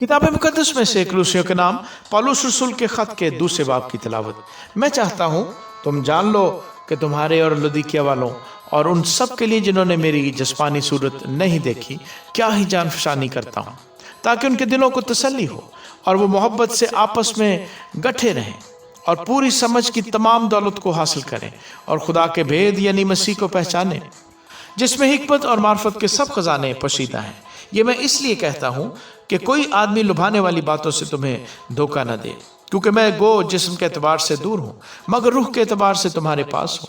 किताब मुकद्दस में से कुलुसियों के नाम पौलुस रसूल के खत के दूसरे बाब की तिलावत। मैं चाहता हूँ तुम जान लो कि तुम्हारे और लुदीकिया वालों और उन सब के लिए जिन्होंने मेरी जिस्मानी सूरत नहीं देखी क्या ही जान फशानी करता हूँ, ताकि उनके दिलों को तसल्ली हो और वो मोहब्बत से आपस में गठे रहें और पूरी समझ की तमाम दौलत को हासिल करें और खुदा के भेद यानी मसीह को पहचानें, जिसमें हिकमत और मार्फत के सब खजाने पोशीदा हैं। ये मैं इसलिए कहता हूँ कि कोई आदमी लुभाने वाली बातों से तुम्हें धोखा न दे, क्योंकि मैं गो जिस्म के एतबार से दूर हूँ मगर रूह के एतबार से तुम्हारे पास हूँ,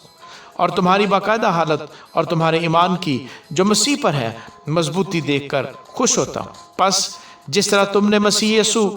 और तुम्हारी बाकायदा हालत और तुम्हारे ईमान की जो मसीह पर है मजबूती देखकर खुश होता हूँ। बस जिस तरह तुमने मसीह यसू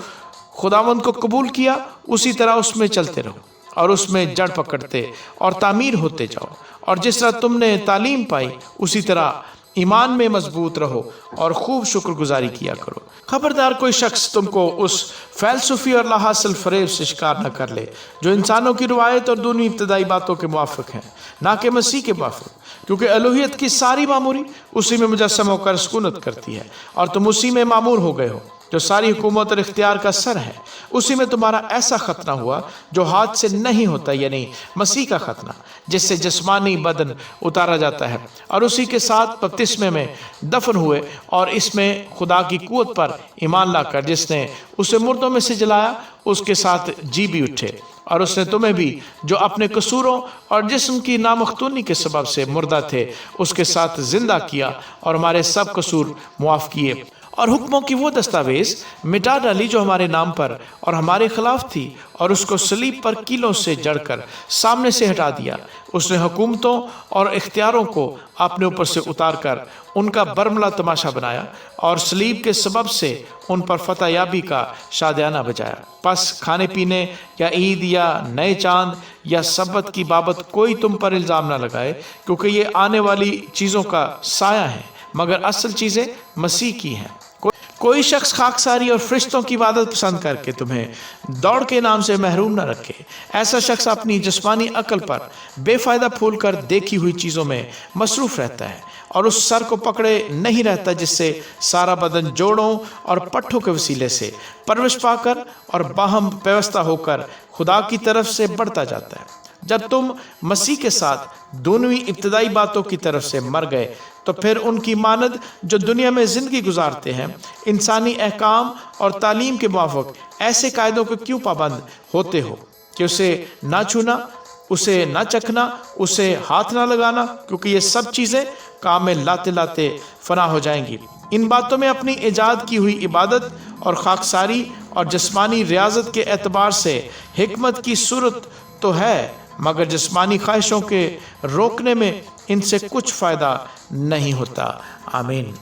खुदावंद को कबूल किया उसी तरह उसमें चलते रहो और उसमें जड़ पकड़ते और तामीर होते जाओ, और जिस तरह तुमने तालीम पाई उसी तरह ईमान में मजबूत रहो और खूब शुक्रगुजारी किया करो। खबरदार कोई शख्स तुमको उस फैलसूफी और लाहासिल फरेब से शिकार न कर ले जो इंसानों की रवायत और दूनी इब्तदाई बातों के मुआफिक हैं, ना कि मसीह के मुआफिक, क्योंकि अलूहियत की सारी मामूरी उसी में मुजस्सम होकर सुकूनत करती है और तुम उसी में मामूर हो गए हो जो सारी हुकूमत और इख्तियार का सर है। उसी में तुम्हारा ऐसा खतना हुआ जो हाथ से नहीं होता, यानी मसीह का खतना, जिससे जिस्मानी बदन उतारा जाता है, और उसी के साथ बपतिस्मे में दफन हुए और इसमें खुदा की कुव्वत पर ईमान लाकर जिसने उसे मुर्दों में से जलाया उसके साथ जी भी उठे, और उसने तुम्हें भी जो अपने कसूरों और जिस्म की नामख्तूनी के सबब से मुर्दा थे उसके साथ जिंदा किया और हमारे सब कसूर मुआफ किए और हुक्मों की वो दस्तावेज मिटा डाली जो हमारे नाम पर और हमारे खिलाफ थी, और उसको सलीब पर कीलों से जड़कर सामने से हटा दिया। उसने हुकूमतों और इख्तियारों को अपने ऊपर से उतार कर उनका बरमला तमाशा बनाया और सलीब के सबब से उन पर फतह याबी का शादियाना बजाया। बस खाने पीने या ईद या नए चांद या सब्बत की बाबत कोई तुम पर इल्ज़ाम न लगाए, क्योंकि ये आने वाली चीज़ों का साया है मगर असल चीज़ें मसीह की हैं। कोई शख्स खाकसारी और फरिश्तों की इबादत पसंद करके तुम्हें दौड़ के नाम से महरूम न रखे। ऐसा शख्स अपनी जिस्मानी अकल पर बेफायदा फूल कर देखी हुई चीज़ों में मसरूफ़ रहता है और उस सर को पकड़े नहीं रहता जिससे सारा बदन जोड़ों और पट्ठों के वसीले से परवरिश पाकर और बाहम पेवस्ता होकर खुदा की तरफ से बढ़ता जाता है। जब तुम मसीह के साथ दोनों इब्तदाई बातों की तरफ से मर गए तो फिर उनकी मानद जो दुनिया में ज़िंदगी गुजारते हैं इंसानी अहकाम और तालीम के मुआफ़िक ऐसे कायदों के क्यों पाबंद होते हो कि उसे ना छूना, उसे ना चखना, उसे हाथ ना लगाना, क्योंकि ये सब चीज़ें काम में लाते लाते फना हो जाएंगी। इन बातों में अपनी ईजाद की हुई इबादत और खाकसारी और जिस्मानी रियाजत के एतबार से हिकमत की सूरत तो है, मगर जिस्मानी ख्वाहिशों के रोकने में इनसे कुछ फ़ायदा नहीं होता। आमीन।